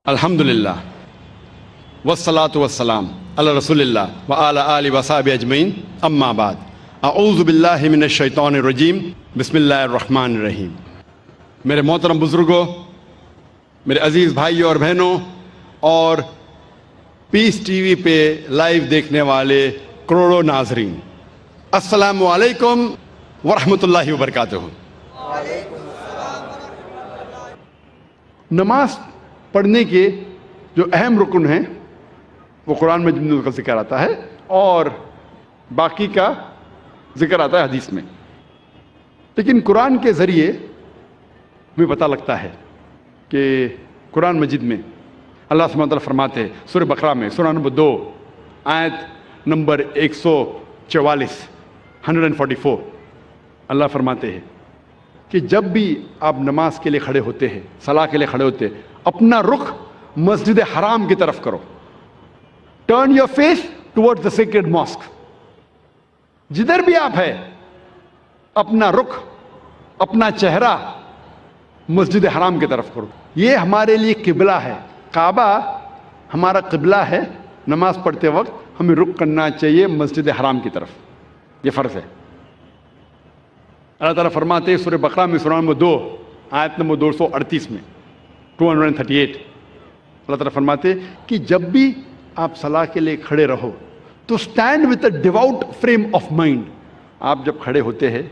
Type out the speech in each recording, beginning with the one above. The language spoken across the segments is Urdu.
الحمدللہ والصلاة والسلام علی رسول اللہ وعلی آلہ وصحبہ اجمعین، اما بعد، اعوذ باللہ من الشیطان الرجیم، بسم اللہ الرحمن الرحیم۔ میرے محترم بزرگوں، میرے عزیز بھائیوں اور بہنوں، اور پیس ٹی وی پہ لائیو دیکھنے والے کروڑوں ناظرین، السلام علیکم ورحمۃ اللہ وبرکاتہ۔ نماز پڑھنے کے جو اہم رکن ہیں وہ قرآن مجید کا ذکر آتا ہے اور باقی کا ذکر آتا ہے حدیث میں، لیکن قرآن کے ذریعے ہمیں پتہ لگتا ہے کہ قرآن مجید میں اللہ سبحانہ وتعالیٰ فرماتے ہیں سورہ بقرہ میں، سورہ نمبر 2 آیت نمبر 144 144، اللہ فرماتے ہیں کہ جب بھی آپ نماز کے لیے کھڑے ہوتے ہیں، صلاح کے لیے کھڑے ہوتے ہیں، اپنا رخ مسجد حرام کی طرف کرو۔ Turn your face toward the sacred mosque. جدھر بھی آپ ہیں اپنا رخ، اپنا چہرہ مسجد حرام کی طرف کرو۔ یہ ہمارے لیے قبلہ ہے، کعبہ ہمارا قبلہ ہے۔ نماز پڑھتے وقت ہمیں رخ کرنا چاہیے مسجد حرام کی طرف، یہ فرض ہے۔ اللہ تعالیٰ فرماتے ہیں سورہ بقرہ میں، سورہ نمبر 2 آیت نمبر 238 میں، 238، اللہ تعالیٰ فرماتے ہیں کہ جب بھی آپ صلاح کے لیے کھڑے رہو تو stand with a devout frame of mind. آپ جب کھڑے ہوتے ہیں،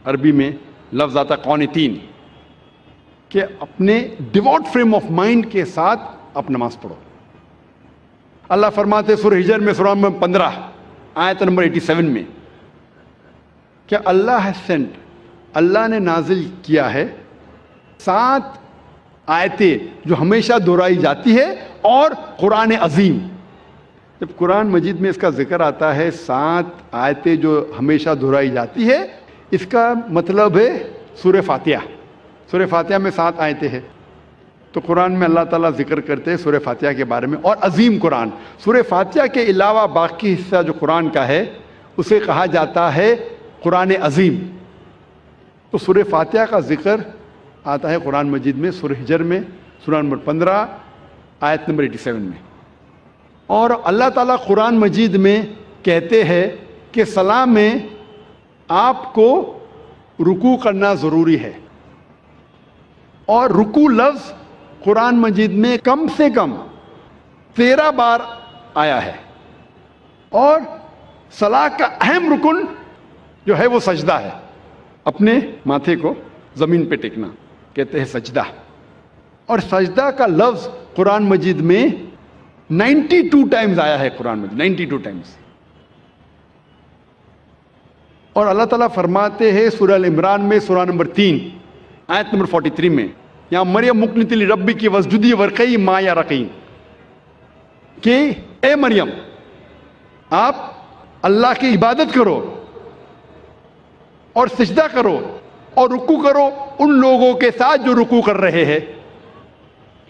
عربی میں لفظ آتا قانتین، کہ اپنے ڈیواؤٹ فریم آف مائنڈ کے ساتھ آپ نماز پڑھو۔ اللہ فرماتے ہیں سورہ ہجر میں، سورہ نمبر 15 آیت نمبر 87 میں، کہ اللہ ہے سینٹ، اللہ نے نازل کیا ہے 7 آیتیں جو ہمیشہ دہرائی جاتی ہے، اور قرآن عظیم۔ جب قرآن مجید میں اس کا ذکر آتا ہے 7 آیتیں جو ہمیشہ دہرائی جاتی ہے، اس کا مطلب ہے سورہ فاتحہ۔ سورہ فاتحہ میں 7 آیتیں ہیں، تو قرآن میں اللہ تعالیٰ ذکر کرتے ہیں سورہ فاتحہ کے بارے میں، اور عظیم قرآن۔ سورہ فاتحہ کے علاوہ باقی حصہ جو قرآن کا ہے اسے کہا جاتا ہے قرآن عظیم۔ تو سورہ فاتحہ کا ذکر آتا ہے قرآن مجید میں سورہ ہجر میں، سورہ نمبر 15 آیت نمبر 87 میں۔ اور اللہ تعالیٰ قرآن مجید میں کہتے ہیں کہ صلاح میں آپ کو رکوع کرنا ضروری ہے، اور رکوع لفظ قرآن مجید میں کم سے کم 13 بار آیا ہے، اور صلاح کا اہم رکن جو ہے وہ سجدہ ہے۔ اپنے ماتھے کو زمین پہ ٹیکنا کہتے ہیں سجدہ، اور سجدہ کا لفظ قرآن مجید میں 92 ٹائمز آیا ہے، قرآن مجید 92 ٹائمز۔ اور اللہ تعالیٰ فرماتے ہیں سورہ العمران میں، سورہ نمبر 3 آیت نمبر 43 میں، یہاں مریم مقنت لربی کی وسجدی ورقی ما یا رقیم، کہ اے مریم آپ اللہ کی عبادت کرو اور سجدہ کرو اور رکوع کرو ان لوگوں کے ساتھ جو رکوع کر رہے ہیں۔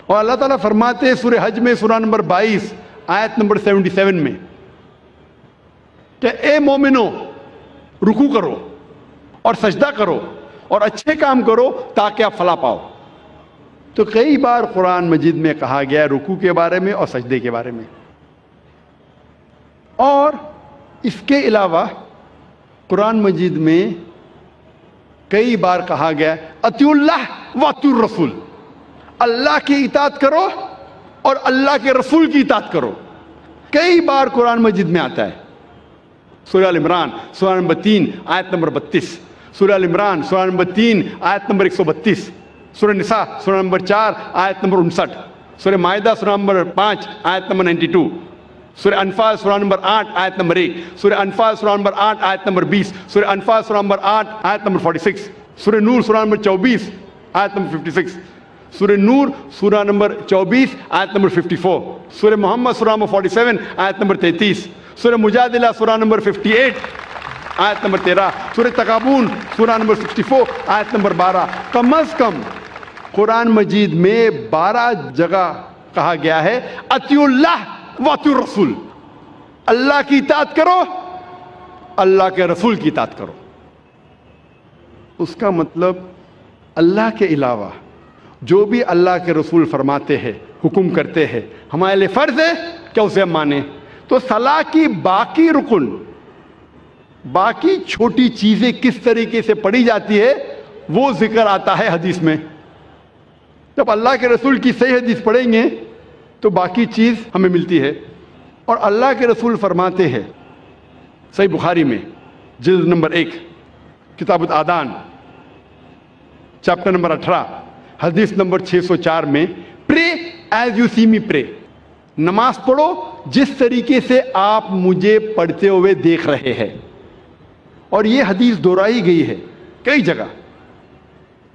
اور اللہ تعالیٰ فرماتے ہیں سورہ حج میں، سورہ نمبر 22 آیت نمبر 77 میں، کہ اے مومنو رکوع کرو اور سجدہ کرو اور اچھے کام کرو تاکہ آپ فلاح پاؤ۔ تو کئی بار قرآن مجید میں کہا گیا ہے رکوع کے بارے میں اور سجدے کے بارے میں۔ اور اس کے علاوہ قرآن مجید میں کئی بار کہا گیا ہے اطیعوا اللہ واطیعوا الرسول، اللہ کی اطاعت کرو اور اللہ کے رسول کی اطاعت کرو۔ کئی بار قرآن مجید میں آتا ہے۔ سورہ العمران سورہ نمبر 3 آیت نمبر 32، سورہ العمران سورہ نمبر 3 آیت نمبر 132، سورہ نساء سورہ نمبر 4 آیت نمبر 59، سورہ مائدہ سورہ نمبر 5 آیت نمبر 92، سورہ انفال سورہ نمبر 8 آیت نمبر 1، سورہ انفال سورہ نمبر 8 آیت نمبر 20، سورہ انفال سورہ نمبر 8 آیت نمبر 46، سورہ نور سورہ نمبر 24 آیت نمبر 56، سورہ نور سورہ نمبر 24 آیت نمبر 54، سورہ محمد سورہ نمبر 47 آیت نمبر 33، سورہ مجادلہ سورہ نمبر 58 آیت نمبر 13، سورہ تغابن سورہ نمبر 64 آیت نمبر 12۔ کم از کم قرآن مجید میں 12 جگہ کہا گیا ہے اطیعوا اللہ واطیعوا الرسول، اللہ کی اطاعت کرو، اللہ کے رسول کی اطاعت کرو۔ اس کا مطلب اللہ کے علاوہ جو بھی اللہ کے رسول فرماتے ہیں، حکم کرتے ہیں، ہمارے لیے فرض ہے کہ اسے ہم مانیں۔ تو صلاح کی باقی رکن، باقی چھوٹی چیزیں کس طریقے سے پڑھی جاتی ہے وہ ذکر آتا ہے حدیث میں۔ جب اللہ کے رسول کی صحیح حدیث پڑھیں گے تو باقی چیز ہمیں ملتی ہے۔ اور اللہ کے رسول فرماتے ہیں صحیح بخاری میں جلد نمبر 1 کتاب الآذان چیپٹر نمبر 18 حدیث نمبر 604 میں، پرے ایز یو سی می پرے، نماز پڑھو جس طریقے سے آپ مجھے پڑھتے ہوئے دیکھ رہے ہیں۔ اور یہ حدیث دہرائی گئی ہے کئی جگہ،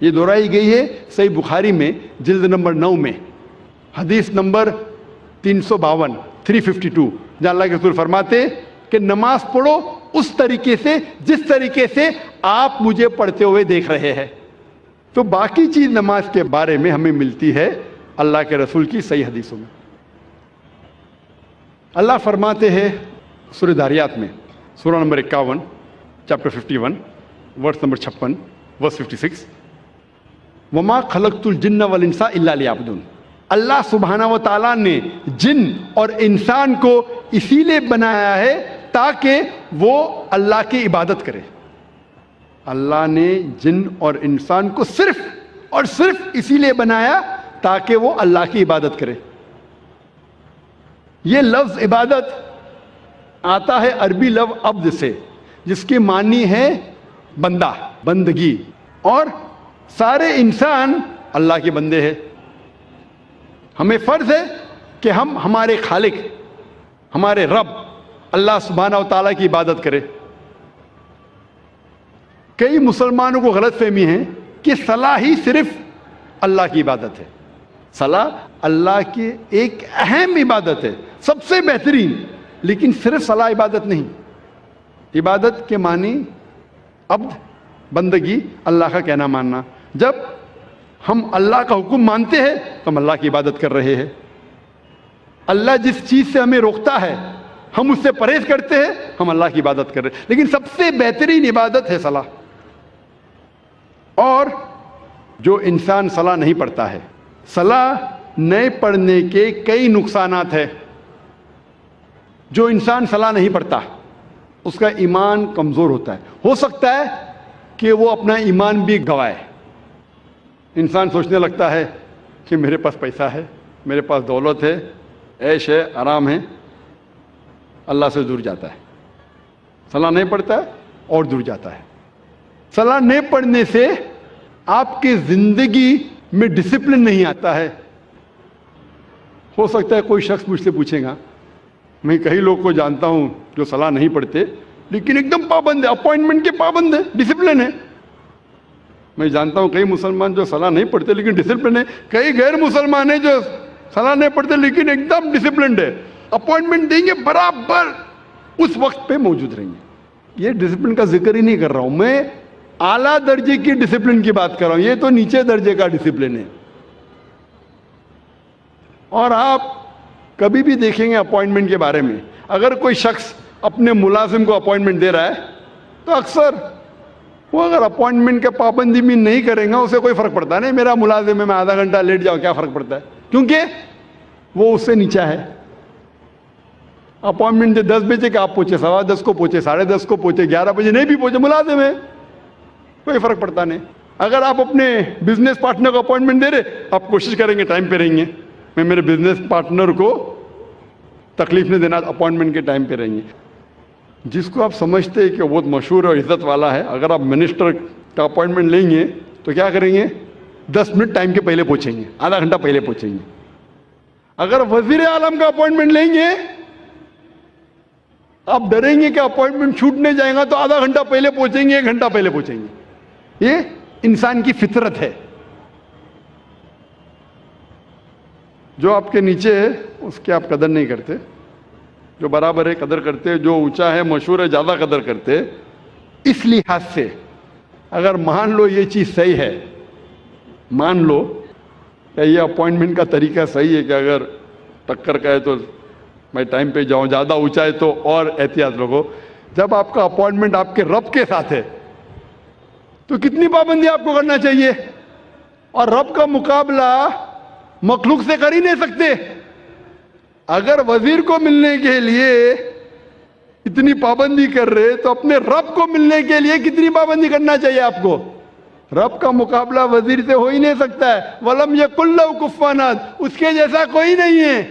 یہ دہرائی گئی ہے صحیح بخاری میں جلد نمبر 9 میں حدیث نمبر 352 352، جہاں اللہ کے رسول فرماتے کہ نماز پڑھو اس طریقے سے جس طریقے سے آپ مجھے پڑھتے ہوئے دیکھ رہے ہیں۔ تو باقی چیز نماز کے بارے میں ہمیں ملتی ہے اللہ کے رسول کی صحیح حدیثوں میں۔ اللہ فرماتے ہیں سورہ داریات میں سورہ نمبر 51 چیپٹر 51 ورس نمبر 56 ورس 56، وما خلقت الجن والانس الا لیعبدون۔ اللہ سبحانہ و تعالیٰ نے جن اور انسان کو اسی لیے بنایا ہے تاکہ وہ اللہ کی عبادت کرے۔ اللہ نے جن اور انسان کو صرف اور صرف اسی لیے بنایا تاکہ وہ اللہ کی عبادت کرے۔ یہ لفظ عبادت آتا ہے عربی لفظ عبد سے، جس کی معنی ہے بندہ، بندگی، اور سارے انسان اللہ کے بندے ہیں۔ ہمیں فرض ہے کہ ہم ہمارے خالق، ہمارے رب اللہ سبحانہ و تعالیٰ کی عبادت کریں۔ کئی مسلمانوں کو غلط فہمی ہے کہ صلاح ہی صرف اللہ کی عبادت ہے۔ صلاح اللہ کی ایک اہم عبادت ہے، سب سے بہترین، لیکن صرف صلاح عبادت نہیں۔ عبادت کے معنی عبد، بندگی، اللہ کا کہنا ماننا۔ جب ہم اللہ کا حکم مانتے ہیں تو ہم اللہ کی عبادت کر رہے ہیں۔ اللہ جس چیز سے ہمیں روکتا ہے ہم اس سے پرہیز کرتے ہیں، ہم اللہ کی عبادت کر رہے ہیں۔ لیکن سب سے بہترین عبادت ہے صلاح۔ اور جو انسان صلاح نہیں پڑھتا ہے، صلاح نہیں پڑھنے کے کئی نقصانات ہیں۔ جو انسان صلاح نہیں پڑھتا اس کا ایمان کمزور ہوتا ہے، ہو سکتا ہے کہ وہ اپنا ایمان بھی گوائے۔ انسان سوچنے لگتا ہے کہ میرے پاس پیسہ ہے، میرے پاس دولت ہے، عیش ہے، آرام ہے، اللہ سے دور جاتا ہے۔ صلاح نہیں پڑھتا ہے اور دور جاتا ہے۔ صلاح نہیں پڑھنے سے آپ کی زندگی میں ڈسپلن نہیں آتا ہے۔ ہو سکتا ہے کوئی شخص مجھ سے پوچھے گا، میں کئی لوگ کو جانتا ہوں جو صلاح نہیں پڑھتے لیکن ایک دم پابند ہے، اپوائنٹمنٹ کے پابند ہے، ڈسپلن ہے۔ میں جانتا ہوں کئی مسلمان جو صلاح نہیں پڑھتے لیکن ڈسپلن ہے، کئی غیر مسلمان ہیں جو صلاح نہیں پڑھتے لیکن ایک دم ڈسپلنڈ ہے، اپوائنٹمنٹ دیں گے برابر اس وقت پہ موجود رہیں گے۔ یہ ڈسپلن کا ذکر ہی نہیں کر رہا ہوں، میں اعلیٰ درجے کی ڈسپلن کی بات کر رہا ہوں، یہ تو نیچے درجے کا ڈسپلن ہے۔ اور آپ کبھی بھی دیکھیں گے اپوائنٹمنٹ کے بارے میں، اگر کوئی شخص اپنے ملازم کو اپوائنٹمنٹ دے رہا ہے تو اکثر وہ اگر اپوائنٹمنٹ کے پابندی بھی نہیں کریں گا اسے کوئی فرق پڑتا نہیں، میرا ملازم ہے میں آدھا گھنٹہ لیٹ جاؤں کیا فرق پڑتا ہے، کیونکہ وہ اس سے نیچا ہے۔ اپوائنٹمنٹ دے 10 بجے کہ آپ پہنچے 10:15 کو پہنچے 10:30 کو پہنچے 11 بجے نہیں بھی پہنچے، ملازم ہے، کوئی فرق پڑتا نہیں۔ اگر آپ اپنے بزنس پارٹنر کو اپوائنٹمنٹ دے رہے، آپ کوشش کریں گے ٹائم پہ رہیں گے، میں میرے بزنس پارٹنر کو تکلیف نہیں دینا، اپوائنٹمنٹ کے ٹائم پہ رہیں گے۔ جس کو آپ سمجھتے ہیں کہ وہ بہت مشہور اور عزت والا ہے، اگر آپ منسٹر کا اپوائنٹمنٹ لیں گے تو کیا کریں گے، 10 منٹ ٹائم کے پہلے پہنچیں گے، آدھا گھنٹہ پہلے پہنچیں گے۔ اگر وزیر اعظم کا اپوائنٹمنٹ لیں گے آپ ڈریں گے کہ اپوائنٹمنٹ چھوٹنے جائے گا تو آدھا گھنٹہ پہلے پہنچیں گے، 1 گھنٹہ پہلے پہنچیں گے۔ یہ انسان کی فطرت ہے۔ جو آپ کے نیچے ہے اس کی آپ قدر نہیں کرتے، جو برابر ہے قدر کرتے، جو اونچا ہے مشہور ہے زیادہ قدر کرتے۔ اس لحاظ سے اگر مان لو یہ چیز صحیح ہے، مان لو کہ یہ اپوائنٹمنٹ کا طریقہ صحیح ہے کہ اگر ٹکر کا ہے تو میں ٹائم پہ جاؤں، زیادہ اونچا ہے تو اور احتیاط رکھو۔ جب آپ کا اپوائنٹمنٹ آپ کے رب کے ساتھ ہے تو کتنی پابندی آپ کو کرنا چاہیے؟ اور رب کا مقابلہ مخلوق سے کر ہی نہیں سکتے. اگر وزیر کو ملنے کے لیے اتنی پابندی کر رہے تو اپنے رب کو ملنے کے لیے کتنی پابندی کرنا چاہیے آپ کو؟ رب کا مقابلہ وزیر سے ہو ہی نہیں سکتا ہے. وَلَمْ يَكُنْ لَهُ كُفُوًا أَحَدٌ، اس کے جیسا کوئی نہیں ہے.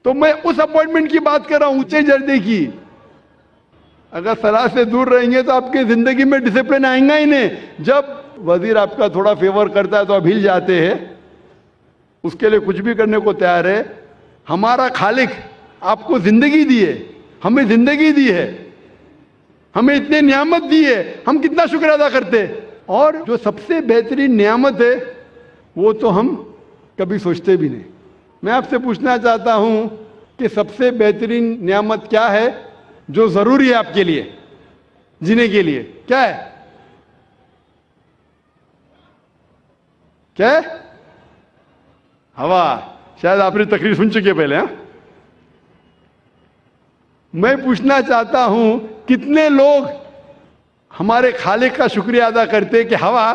تو میں اس اپوائنٹمنٹ کی بات کر رہا ہوں، اونچے درجے کی. اگر صلاح سے دور رہیں گے تو آپ کی زندگی میں ڈسپلن آئیں گا ہی نہیں. جب وزیر آپ کا تھوڑا فیور کرتا ہے تو آپ ہل جاتے ہیں، اس کے لیے کچھ بھی کرنے کو تیار ہے. ہمارا خالق آپ کو زندگی دی ہے، ہمیں زندگی دی ہے، ہمیں اتنے نعمت دی ہے، ہم کتنا شکر ادا کرتے. اور جو سب سے بہترین نعمت ہے وہ تو ہم کبھی سوچتے بھی نہیں. میں آپ سے پوچھنا چاہتا ہوں کہ سب سے بہترین نعمت کیا ہے جو ضروری ہے آپ کے لیے جینے کے لیے؟ کیا ہے؟ کیا ہے؟ ہوا. شاید آپ نے تقریر سن چکے پہلے. ہاں، میں پوچھنا چاہتا ہوں کتنے لوگ ہمارے خالق کا شکریہ ادا کرتے کہ ہوا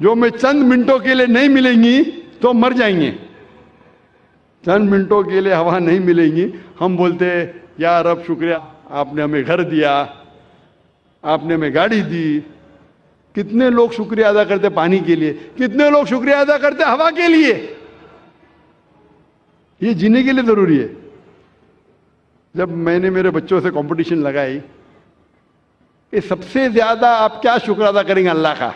جو ہمیں چند منٹوں کے لیے نہیں ملیں گی تو مر جائیں گے. چند منٹوں کے لیے ہوا نہیں ملیں گی، ہم بولتے یا رب شکریہ، آپ نے ہمیں گھر دیا، آپ نے ہمیں گاڑی دی. کتنے لوگ شکریہ ادا کرتے پانی کے لیے، کتنے لوگ شکریہ ادا کرتے ہوا کے لیے. یہ جینے کے لیے ضروری ہے. جب میں نے میرے بچوں سے کمپٹیشن لگائی کہ سب سے زیادہ آپ کیا شکر ادا کریں گے اللہ کا،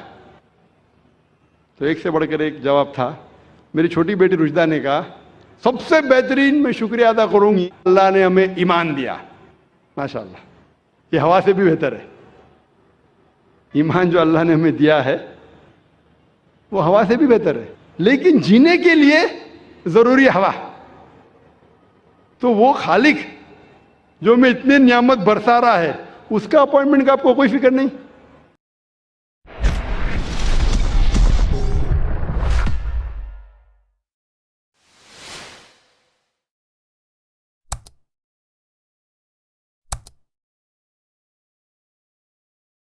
تو ایک سے بڑھ کر ایک جواب تھا. میری چھوٹی بیٹی رشدہ نے کہا سب سے بہترین میں شکریہ ادا کروں گی اللہ نے ہمیں ایمان دیا. ماشاءاللہ، یہ ہوا سے بھی بہتر ہے. ایمان جو اللہ نے ہمیں دیا ہے وہ ہوا سے بھی بہتر ہے. لیکن جینے کے لیے ضروری ہے ہوا. تو وہ خالق جو ہمیں اتنے نعمت برسا رہا ہے، اس کا اپوائنٹمنٹ کا آپ کو کوئی فکر نہیں.